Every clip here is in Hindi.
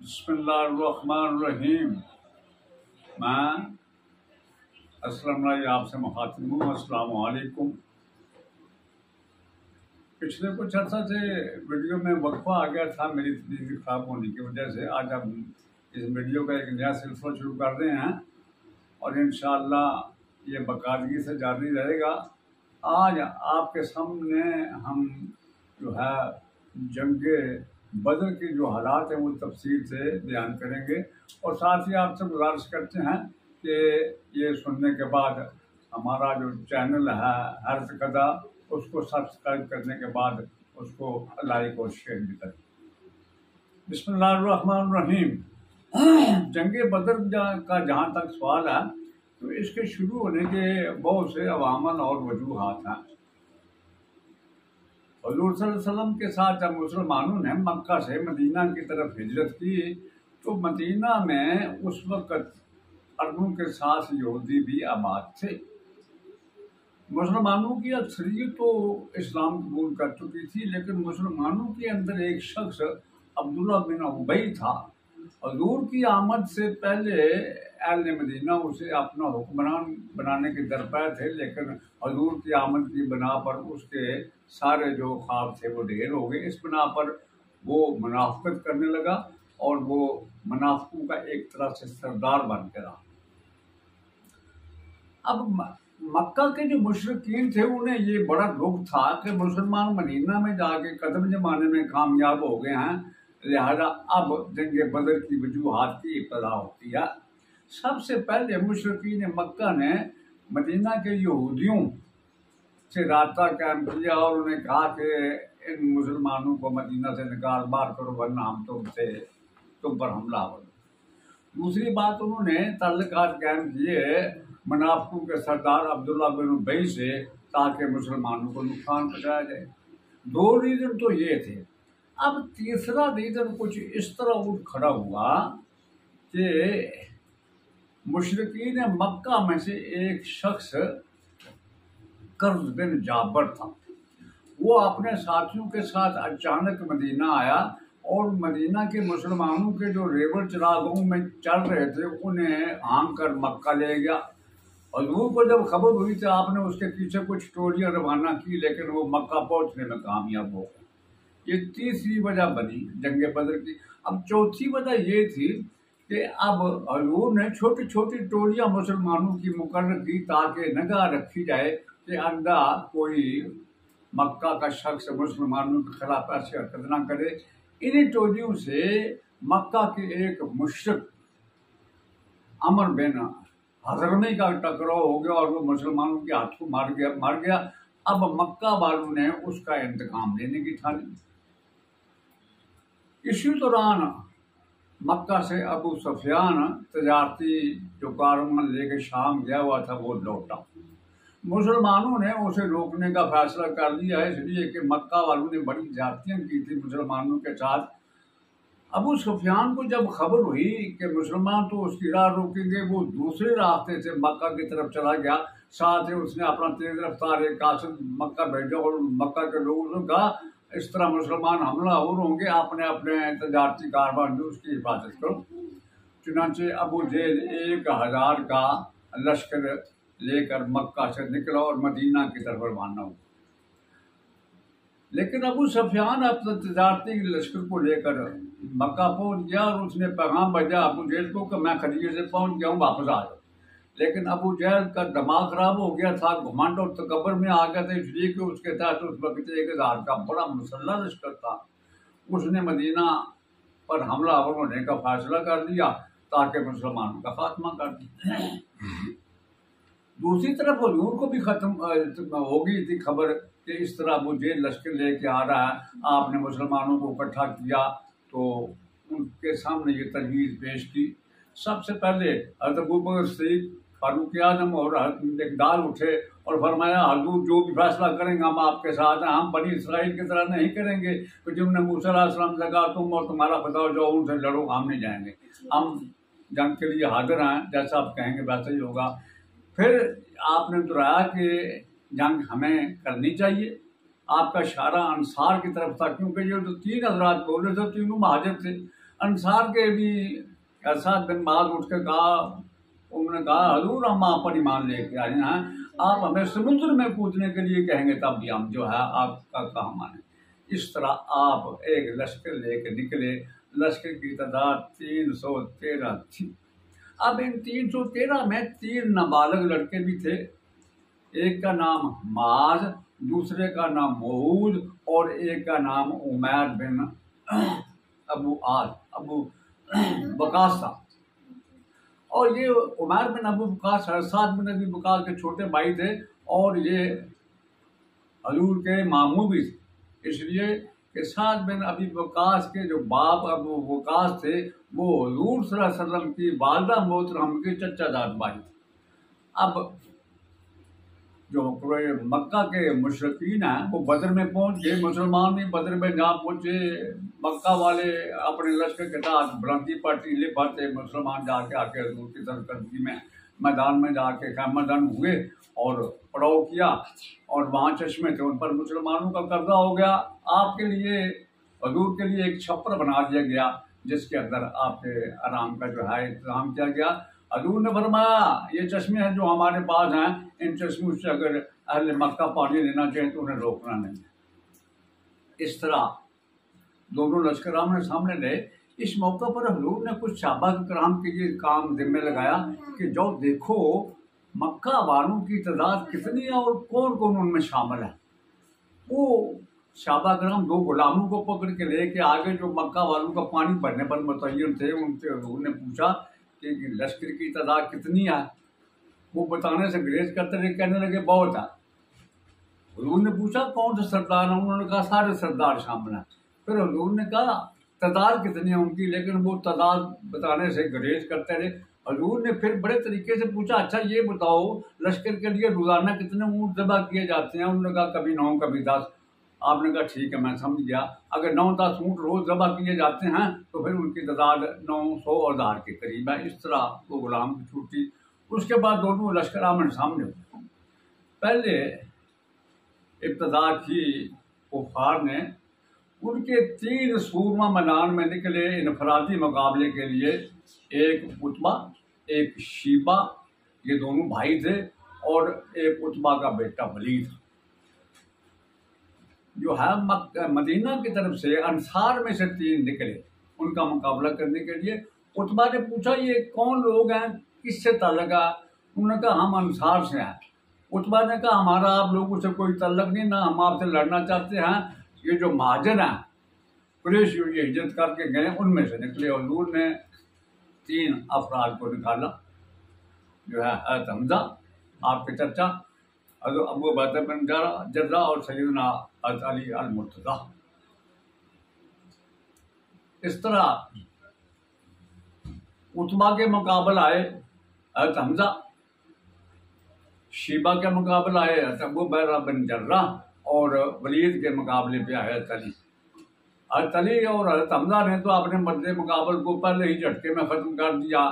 बिस्मिल्लाहिर्रहमानिर्रहीम। मैं असलम आपसे मुखातिब हूँ। अस्सलाम वालेकुम। पिछले कुछ अर्सा से वीडियो में वक्फा आ गया था मेरी तबीयत खराब होने की वजह से। आज हम इस वीडियो का एक नया सिलसिला शुरू कर रहे हैं और इंशाअल्लाह ये बाकायदगी से जारी रहेगा। आज आपके सामने हम जो है जंगे बदर के जो हालात हैं वो तफसील से बयान करेंगे और साथ ही आपसे गुजारिश करते हैं कि ये सुनने के बाद हमारा जो चैनल है हर्ज कदा उसको सब्सक्राइब करने के बाद उसको लाइक और शेयर भी करें। बिस्मिल्लाहिर्रहमानिर्रहीम। जंगे बदर का जहाँ तक सवाल है तो इसके शुरू होने के बहुत से अवामल और वजूहात हैं। हुज़ूर सल्लल्लाहु अलैहि वसल्लम के साथ जब मुसलमानों ने मक्का से मदीना की तरफ हिजरत की तो मदीना में उस वक्त अरबों के साथ यहूदी भी आबाद थे। मुसलमानों की अक्सरियत तो इस्लाम कबूल कर चुकी थी, लेकिन मुसलमानों के अंदर एक शख्स अब्दुल्ला बिन उबई था। हुज़ूर की आमद से पहले अहले मदीना उसे अपना हुक्मरान बनाने के दरपे थे, लेकिन हुज़ूर की आमद की बना पर उसके सारे जो ख्वाब थे वो ढेर हो गए। इस बना पर वो मुनाफिकत करने लगा और वो मुनाफिकों का एक तरह से सरदार बन के रहा। अब मक्का के जो मुशरिकीन थे उन्हें ये बड़ा दुख था कि मुसलमान मदीना में जाके कदम जमाने में कामयाब हो गए हैं, लिहाजा अब जंगे बदर की वजूहात की इब्तदा होती है। सबसे पहले मुशरिकीन मक्का ने मदीना के यहूदियों से रास्ता कायम किया और उन्हें कहा कि इन मुसलमानों को मदीना से निकाल बाहर करो वरना हम तुम पर हमला हो। दूसरी बात, उन्होंने ताल्लुकात कायम किए मुनाफिकों के सरदार अब्दुल्ला बिन उबई से ताकि मुसलमानों को नुकसान पहुँचाया जाए। दो रीज़न तो ये थे। अब तीसरा रीज़न कुछ इस तरह उठ खड़ा हुआ कि मुशरिकीन मक्का में से एक शख्स कर्ज बिन जाबर था। वो अपने साथियों के साथ अचानक मदीना आया और मदीना के मुसलमानों के जो रेवड़ चरागाहों में चल रहे थे उन्हें आम कर मक्का ले गया। हुज़ूर को जब खबर हुई तो आपने उसके पीछे कुछ टोलियां रवाना की, लेकिन वो मक्का पहुंचने में कामयाब हो गए। ये तीसरी वजह बनी जंगे बदर की। अब चौथी वजह ये थी कि अब हुज़ूर ने छोटी छोटी टोलियां मुसलमानों की मुकर्रर की ताकि निगाह रखी जाए कि अंधा कोई मक्का का शख्स मुसलमानों के खिलाफ ऐसी हरकत ना करे। इन्हीं टोलियों से मक्का के एक मुशरिक अमर बिन हज़रमी का टकराव हो गया और वो मुसलमानों के हाथों मार गया। अब मक्का वालों ने उसका इंतकाम लेने की ठानी। इसी दौरान मक्का से अबू सुफियान तजारती जो कारवां लेके शाम गया हुआ था वो लौटा। मुसलमानों ने उसे रोकने का फैसला कर लिया, इसलिए कि मक्का वालों ने बड़ी ज्यादतियां की थी मुसलमानों के साथ। अबू सुफियान को जब खबर हुई कि मुसलमान तो उसकी राह रोकेंगे, वो दूसरे रास्ते से मक्का की तरफ चला गया। साथ ही उसने अपना तेज रफ्तार एक कासिद मक्का भेजा और मक्का के लोगों से कहा इस तरह मुसलमान हमला और होंगे, आपने अपने तजारती कारबान जो उसकी हिफाजत करो। चुनांचे अबू जेल 1000 का लश्कर लेकर मक्का से निकला और मदीना की तरफ रवाना हुआ। लेकिन अबू सुफियान अपने तजारती लश्कर को लेकर मक्का पहुंच गया और उसने पैगाम भेजा अबू जेल को कि मैं खदीजे से पहुंच गया हूँ, वापस आ जाओ। लेकिन अबू जेल का दिमाग खराब हो गया था, घुमंड और तकब्बुर में आ गया था, इसलिए कि उसके तहत उस वक्त 1000 का बड़ा मुसल्ला लश्कर था। उसने मदीना पर हमला होने का फैसला कर लिया ताकि मुसलमानों का खात्मा कर दिया। दूसरी तरफ हुजूर को भी खत्म हो गई थी खबर कि इस तरह अबू जेल लश्कर लेके आ रहा है। आपने मुसलमानों को इकट्ठा किया तो उनके सामने ये तजवीज़ पेश की। सबसे पहले हज़रत अबू बकर सिद्दीक़, फारूक आज़म और इक़बाल उठे और फरमाया हुजूर जो भी फैसला करेंगे हम आपके साथ हैं, हम बनी इसराइल की तरह नहीं करेंगे तो जिनने मूसा अलैहिस्सलाम से कहा तुम और तुम्हारा खुदा जाओ उनसे लड़ो, हम नहीं जाएंगे, हम जंग के लिए हाजिर हैं, जैसा आप कहेंगे वैसा ही होगा। फिर आपने दोहराया कि जंग हमें करनी चाहिए। आपका इशारा अंसार की तरफ था, क्योंकि ये जो 3 हज़रात बोले थे तीनों महाजिर थे। अंसार के भी अरशद बिन बाज उठ के कहा, उन्होंने कहा हजूर हम आप पर ईमान लेके आए हैं, आप हमें समुद्र में कूदने के लिए कहेंगे तब भी हम जो है आपका कहा माने। इस तरह आप एक लश्कर लेके निकले। लश्कर की तादाद 313 थी। अब इन 313 में 3 नाबालग लड़के भी थे। एक का नाम माज, दूसरे का नाम मऊद और एक का नाम उमैर बिन अबू वकास था। और ये उमैर बिन अबू वकास अरशद बिन अबी वकास के छोटे भाई थे और ये हजूर के मामू भी थे। इसलिए कि साद बिन अबी वकास के जो बाप अबू वकास थे वो हजूर सल्लल्लाहु अलैहि वसल्लम की वालदा मोहतरम के चचाजाद भाई थे। अब जो पूरे मक्का के मुशरिकीन हैं वो बदर में पहुंच गए, मुसलमान भी बदर में जहाँ पहुंचे, मक्का वाले अपने लश्कर के साथ बुलंदी पर टीले भरते, मुसलमान जाके आके हजूर की सरकर्दगी में मैदान में जाके खैमदन हुए और पड़ाव किया और वहाँ चश्मे थे उन पर मुसलमानों का कब्जा हो गया। आपके लिए हजूर के लिए एक छप्पर बना दिया गया जिसके अंदर आपके आराम का जो है इंतजाम किया गया। हजूर ने फरमाया ये चश्मे हैं जो हमारे पास हैं, इन चश्मों से अगर अहले मक्का पानी लेना चाहिए तो उन्हें रोकना नहीं। इस तरह दोनों लश्कर आमने सामने रहे। इस मौके पर हजूर ने कुछ सहाबा कराम के लिए काम जिम्मे लगाया कि जो देखो मक्का वालों की तादाद कितनी है और कौन कौन उनमें शामिल है। वो सहाबा कराम 2 गुलामों को पकड़ के लेके आगे जो मक्का वालों का पानी भरने पर मुतय्यन थे उनसे हजूर ने पूछा कि लश्कर की तादाद कितनी है। वो बताने से ग्रेज करते रहे, कहने लगे बहुत है। हजूर ने पूछा कौन से सरदार हैं, उन्होंने कहा सारे सरदार शामिल हैं। फिर हजूर ने कहा तादाद कितनी है उनकी, लेकिन वो तादाद बताने से ग्रेज करते रहे। हजूर ने फिर बड़े तरीके से पूछा अच्छा ये बताओ लश्कर के लिए रोजाना कितने ऊँट ज़बह किए जाते हैं। उन्होंने कहा कभी 9 कभी 10। आपने कहा ठीक है मैं समझ गया, अगर 9-10 ऊँट रोज ज़बह किए जाते हैं तो फिर उनकी तादाद 900 और 1000 के करीब है। इस तरह वो गुलाम की छुट्टी। उसके बाद दोनों लश्कर आमने सामने हुए। पहले इब्तदा की कुफार ने उनके 3 सूरमा मैदान में निकले इनफरादी मुकाबले के लिए। एक उतबा, एक शीबा, ये दोनों भाई थे, और एक उतबा का बेटा वलीद जो है मदीना की तरफ से अंसार में से 3 निकले उनका मुकाबला करने के लिए। उतबा ने पूछा ये कौन लोग हैं, किससे ताल्लुक है। उन्होंने कहा हम अंसार से हैं। उतबा ने कहा हमारा आप लोगों से कोई ताल्लुक नहीं, ना हम आपसे लड़ना चाहते हैं। ये जो महाजन हैं कुरैश ये हिजरत करके गए उनमें से निकले। हजूर ने 3 अफराद को निकाला जो है हज़रत हमजा आपके चचा, अबू बकर बिन जर्रा और सैयदना हज़रत अली अल मुर्तज़ा। इस तरह उतबा के मुकाबले आए हज़रत हमजा, शीबा के मुकाबले आए हज़रत अबू बकर बिन जर्रा और वलीद के मुकाबले पे आए हज़रत अली। हज़रत अली और हज़रत हमजा ने तो अपने मद्दे मुकाबले को पहले ही झटके में ख़त्म कर दिया।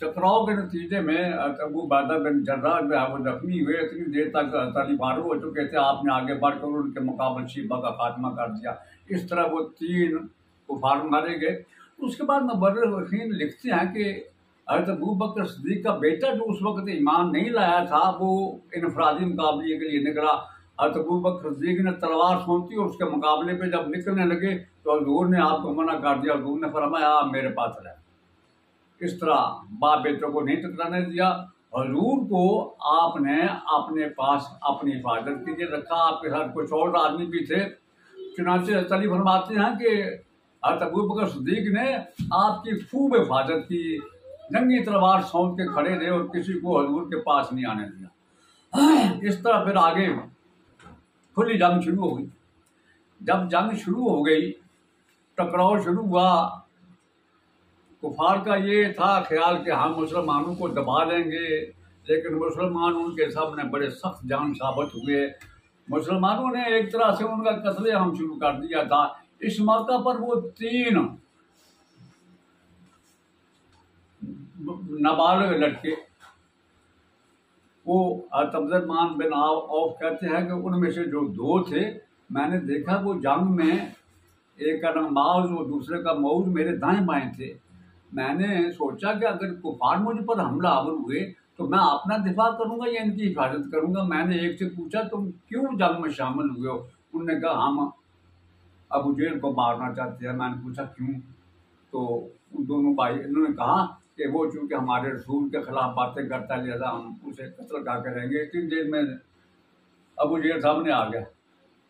टकराव के नतीजे में अबू बकर बिन जर्रा जो है वो जख्मी हुए। इतनी देर तक हज़रत अली फारूक हो चुके थे, आपने आगे बढ़कर उनके मुकाबले शीबा का खात्मा कर दिया। इस तरह वो 3 कुफार मारे गए। उसके बाद मुबर्रिखीन लिखते हैं कि हज़रत अबू बकर सिद्दीक़ का बेटा जो उस वक्त ईमान नहीं लाया था वो इनफरादी मुकाबले के लिए निकला। हज़रत अबू बकर सिद्दीक़ ने तलवार सोची और उसके मुकाबले पे जब निकलने लगे तो हजूर ने आपको मना कर दिया। हजूर ने फरमाया आप मेरे पास रहे। इस तरह बाप बेटों को नहीं टकराने दिया। हजूर को आपने अपने पास अपनी हिफाजत के लिए रखा। आपके साथ कुछ और आदमी भी थे। चुनांचे अली फरमाते हैं कि हज़रत अबू बकर सिद्दीक़ ने आपकी खूब हिफाजत की, नंगी तलवार सौंप के खड़े रहे और किसी को हजूर के पास नहीं आने दिया। इस तरह फिर आगे खुली जंग शुरू हो गई। जब जंग शुरू हो गई, टकराव शुरू हुआ, कुफार का ये था ख्याल कि हम मुसलमानों को दबा देंगे, लेकिन मुसलमान उनके सामने बड़े सख्त जान साबित हुए। मुसलमानों ने एक तरह से उनका कत्लेआम शुरू कर दिया था। इस मौका पर वो 3 नाबालिग लड़के, वो अब्दुर्रहमान बिन औफ कहते हैं कि उनमें से जो 2 थे, मैंने देखा वो जंग में एक का नाम माउज और दूसरे का मऊज मेरे दाएं बाएं थे। मैंने सोचा कि अगर कुफार मुझ पर हमलावर हुए तो मैं अपना दिफा करूंगा या इनकी हिफाजत करूंगा। मैंने एक से पूछा, तुम क्यों जंग में शामिल हुए हो? उन्होंने कहा, हम अबू जेहल को मारना चाहते हैं। मैंने पूछा, क्यों? तो उन दोनों भाई इन्होंने कहा कि वो चूंकि हमारे रसूल के खिलाफ बातें करता है, लिहाजा हम उसे कत्ल कर करेंगे। इतनी देर में अबू जेहल सामने आ गया।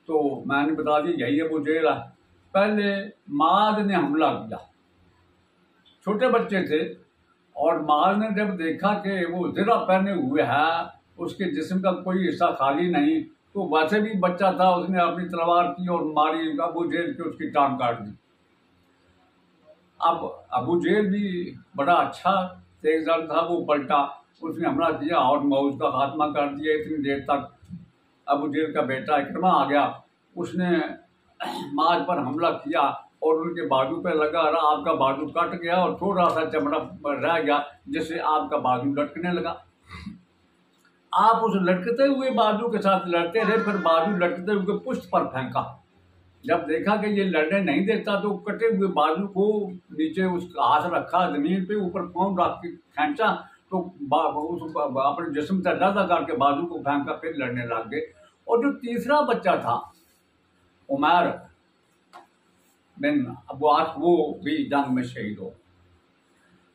तो मैंने बता दी, यही अबू जेहल है। पहले माद ने हमला किया, छोटे बच्चे थे, और माद ने जब देखा कि वो ज़रा पहने हुए है, उसके जिस्म का कोई हिस्सा खाली नहीं, तो वैसे भी बच्चा था, उसने अपनी तलवार की और मारी अबू जेहल के, उसकी टांग काट दी। अब अबू जेहल भी बड़ा अच्छा तेजदार था, वो पलटा, उसने हमला किया और मौज का खात्मा कर दिया। इतनी देर तक अबू जेहल का बेटा इकरमा आ गया, उसने माज पर हमला किया और उनके बाजू पे लगा रहा। आपका बाजू कट गया और थोड़ा सा चमड़ा रह गया, जिससे आपका बाजू लटकने लगा। आप उस लटकते हुए बाजू के साथ लड़ते रहे, फिर बाजू लटकते हुए पुष्ट पर फेंका। जब देखा कि ये लड़ने नहीं देता तो कटे हुए बाजू को नीचे उसका हाथ रखा जमीन पे, ऊपर पाँव रख के खींचा, तो उस अपने जिस्म से लदा करके बाजू को फेंका, फिर लड़ने लग गए। और जो तीसरा बच्चा था उमर बिन अब्बास, वो भी जंग में शहीद हो।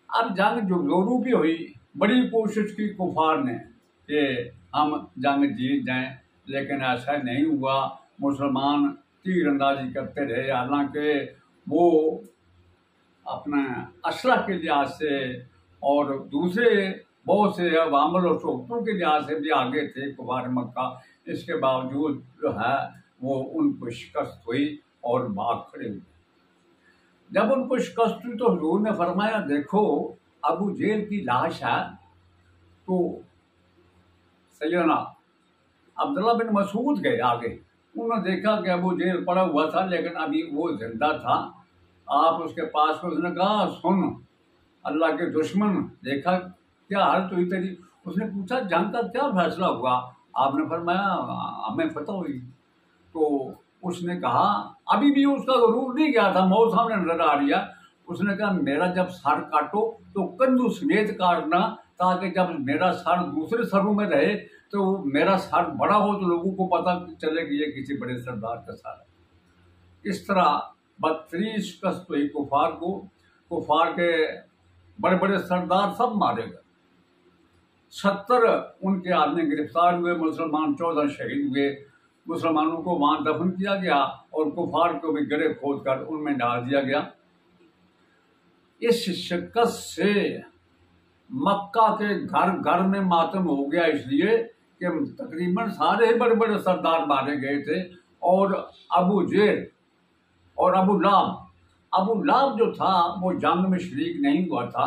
अब जंग जो जोरू भी हुई, बड़ी कोशिश की कुफार ने कि हम जंग जीत जाएं, लेकिन ऐसा नहीं हुआ। मुसलमान तीरंदाजी करते रहे, हालांकि वो अपने असला के लिहाज से और दूसरे बहुत से अवामल और शोबतों के लिहाज से भी आगे थे कुफार मक्का। इसके बावजूद जो है वो उनको शिकस्त हुई और भाग खड़े हुए। जब उनको शिकस्त हुई तो हुजूर ने फरमाया, देखो अबू जेहल की लाश है। तो सैयदना अब्दुल्ला बिन मसूद गए आगे, उन्होंने देखा कि अबू जेहल पड़ा हुआ था, लेकिन अभी वो जिंदा था। आप उसके पास को, उसने कहा, सुन अल्लाह के दुश्मन, देखा क्या हालत हुई तेरी? उसने पूछा, जंग का क्या फैसला हुआ? आपने फरमाया, हमें फतह हुई। तो उसने कहा, अभी भी उसका रूप नहीं गया था, मौत सामने नजर आ रही है। उसने कहा, मेरा जब सर काटो तो कंधु समेत काटना, ताकि जब मेरा सर दूसरे सरों में रहे तो मेरा सर बड़ा हो तो लोगों को पता चले कि ये किसी बड़े सरदार का सर है। इस तरह बदतरीन शिकस्त हुई कुफार को। कुफार के बड़े बड़े सरदार सब मारे गए, 70 उनके आदमी गिरफ्तार हुए, मुसलमान 14 शहीद हुए। मुसलमानों को वहां दफन किया गया और कुफार को भी गड़े खोद कर उनमें डाल दिया गया। इस शिकस्त से मक्का के घर घर में मातम हो गया, इसलिए कि तकरीबन सारे ही बड़े बड़े सरदार मारे गए थे। और अबू जेहल और अबू लाब जो था वो जंग में शरीक नहीं हुआ था।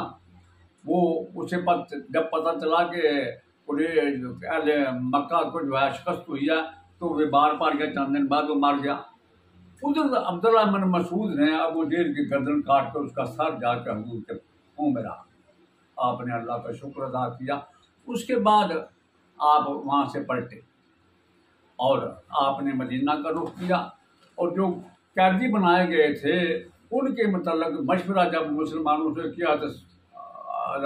वो उसे जब पता चला कि पूरे अहले मक्का को जो है शिकस्त हुई है, तो वे बार बार गया, चंद दिन बाद वो मर गया। उधर अब्दुल्ला बिन मसूद ने अबू जेहल की गर्दन काट कर उसका सर जाकर हुजूर के मुंह में रहा। आपने अल्लाह का शुक्र अदा किया। उसके बाद आप वहाँ से पलटे और आपने मदीना का रुख किया। और जो कैदी बनाए गए थे उनके मतलब मशवरा जब मुसलमानों से किया तो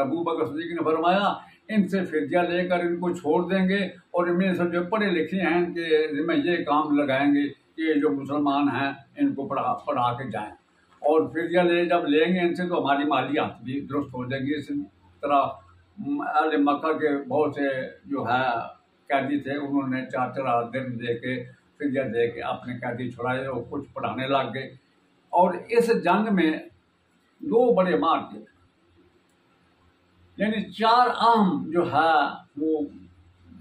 अबू बकर सिद्दीक ने फरमाया, इनसे फिदिया लेकर इनको छोड़ देंगे और इनमें से जो पढ़े लिखे हैं इनके जिम्मे ये काम लगाएंगे कि जो मुसलमान हैं इनको पढ़ा के जाएं, और फिदिया जब लेंगे इनसे तो हमारी मालियात भी दुरुस्त हो जाएगी। इस तरह अहले मक्का के बहुत से जो है कैदी थे, उन्होंने 4 दिन दे के फिदिया दे के अपने कैदी छुड़ाए और कुछ पढ़ाने लग गए। और इस जंग में 2 बड़े मार थे, यानी 4 अहम जो है वो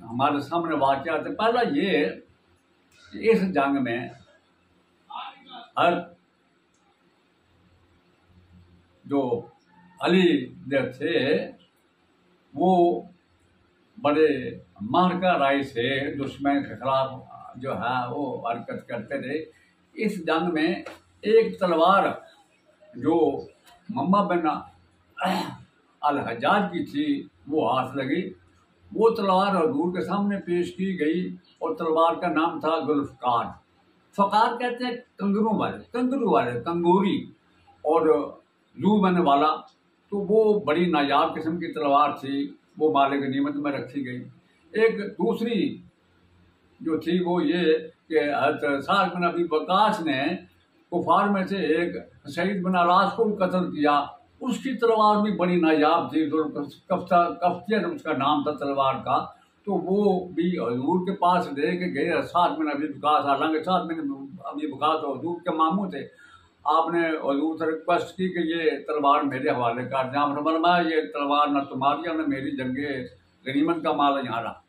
हमारे सामने वाक़या थे। पहला ये, इस जंग में हर जो अली थे वो बड़े मारका राय से दुश्मन के खिलाफ जो है वो हरकत करते रहे। इस जंग में एक तलवार जो मम्मा बिन अल हज्जाज की थी वो हाथ लगी। वो तलवार हुजूर के सामने पेश की गई और तलवार का नाम था जुल्फ़कार। फ़कार कहते हैं कंगरों वाले, कंगरू वाले, कंगोरी और जू बनने वाला। तो वो बड़ी नायाब किस्म की तलवार थी, वो माल गनीमत में रखी गई। एक दूसरी जो थी वो ये कि हज़रत साद बिन अबी वक्कास ने कुफार में से एक सईद बिन अलास को भी कत्ल किया। उसकी तलवार भी बड़ी नायाब थी, कफ्तिया उसका नाम था तलवार का। तो वो भी हजूर के पास ले के गए साद बिन अबी वक्कास। हालांकि साद बिन अबी वक्कास तो हजूर के मामू थे। आपने हजूर से रिक्वेस्ट की कि ये तलवार मेरे हवाले कर दें। आपने फरमाया ये तलवार न तुम्हारी है न मेरी, जंगे गनीमत का माल यहाँ रहा,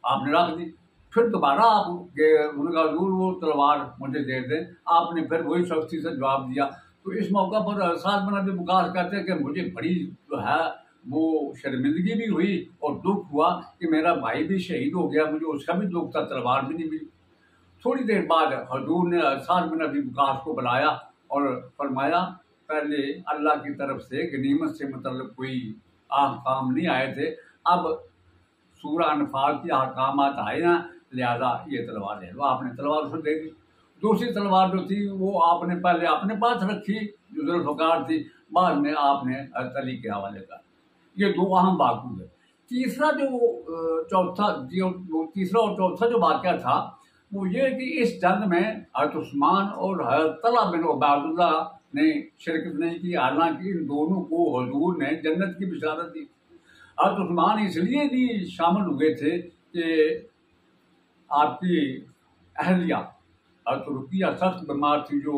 आपने रख दी। फिर दोबारा आप उनका हजूर वो तलवार मुझे दे दें। आपने फिर वही सख्ती से जवाब दिया। तो इस मौका पर साद बिन अबी वक्कास कहते हैं कि मुझे बड़ी जो है वो शर्मिंदगी भी हुई और दुख हुआ कि मेरा भाई भी शहीद हो गया, मुझे उसका भी दुख था, तलवार भी नहीं मिली। थोड़ी देर बाद हजूर ने साद बिन अबी वक्कास को बुलाया और फरमाया पहले अल्लाह की तरफ से गनीमत से मतलब कोई अहकाम नहीं आए थे, अब सूरह अनफाल की अहकामात आए हैं, लिहाजा ये तलवार ले लो। आपने तलवार उसको दे दी। दूसरी तलवार जो थी वो आपने पहले अपने पास रखी, जो जुल्फ़कार थी, बाद में आपने हज़रत अली के हवाले कर। ये दो अहम वाक़या है। तीसरा और चौथा जो वाक़या था वो ये कि इस जंग में हज़रत उस्मान और हज़रत तलहा बिन उबैदुल्लाह ने शिरकत नहीं की। हालांकि इन दोनों को हजूर ने जन्नत की बिशारत दी। हज़रत उस्मान इसलिए नहीं शामिल हुए थे कि आपकी अहलिया हज़रत रुकिया सख्त बीमार थी, जो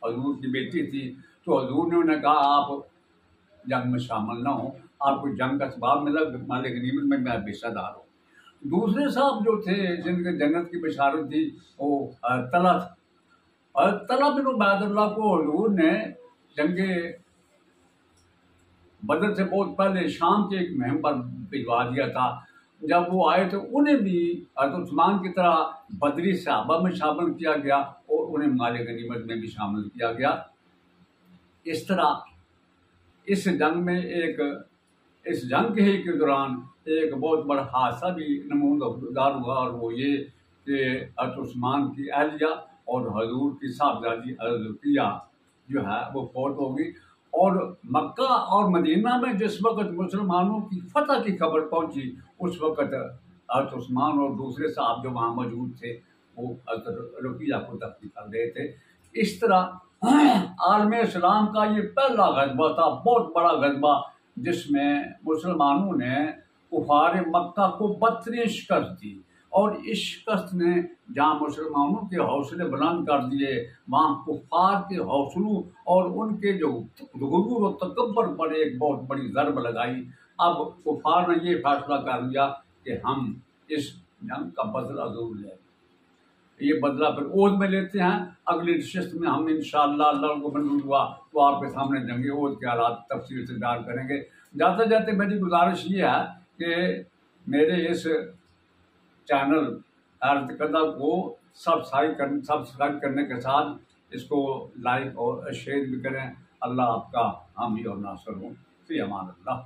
हजूर की बेटी थी। तो हजूर ने उन्हें कहा आप जंग में शामिल ना हो, आपको जंग का सबाब मिला, माल गनीमत में मैं हिस्सेदार हूँ। दूसरे साहब जो थे जिनके जन्नत की बिशारत थी वो तलहा बिन उबैदुल्लाह को हजूर ने जंगे बदर से बहुत पहले शाम के एक मुहिम पर भिजवा दिया था। जब वो आए तो उन्हें भी हज़रत उस्मान की तरह बदरी सहाबा में शामिल किया गया और उन्हें माल गनीमत में भी शामिल किया गया। इस तरह इस जंग के ही के दौरान एक बहुत बड़ा हादसा भी नमूदार हुआ, और वो ये कि हज़रत उस्मान की अहलिया और हजूर की साहबजादी हज़रत रुकिया जो है वो फौत हो गई। और मक्का और मदीना में जिस वक्त मुसलमानों की फतह की खबर पहुंची, उस वक्त हज़रत उस्मान और दूसरे साहब जो वहाँ मौजूद थे वो हज़रत रुकिया को दफन कर रहे थे। इस तरह आलम इस्लाम का ये पहला गज़बा था, बहुत बड़ा गज़बा, जिसमें मुसलमानों ने कुफार मक्का को बदतरीन शिकस्त दी। और इस शिकस्त ने जहाँ मुसलमानों के हौसले बुलंद कर दिए, वहाँ कुफार के हौसलों और उनके जो गुरूर और तकब्बर पर एक बहुत बड़ी ज़रब लगाई। अब कुफार ने ये फैसला कर लिया कि हम इस जंग का बदला जरूर लें। ये बदला फिर ओद में लेते हैं। अगली नशिस्त में हम इंशाअल्लाह अल्लाह को मंजूर हुआ तो आपके सामने जंग ओद के हालात तफसील से बयान करेंगे। जाते जाते मेरी गुजारिश ये है कि मेरे इस चैनल अर्थ कदा को सब्सक्राइब करने के साथ इसको लाइक और शेयर भी करें। अल्लाह आपका हामी और नासर हो। फी अमान अल्लाह।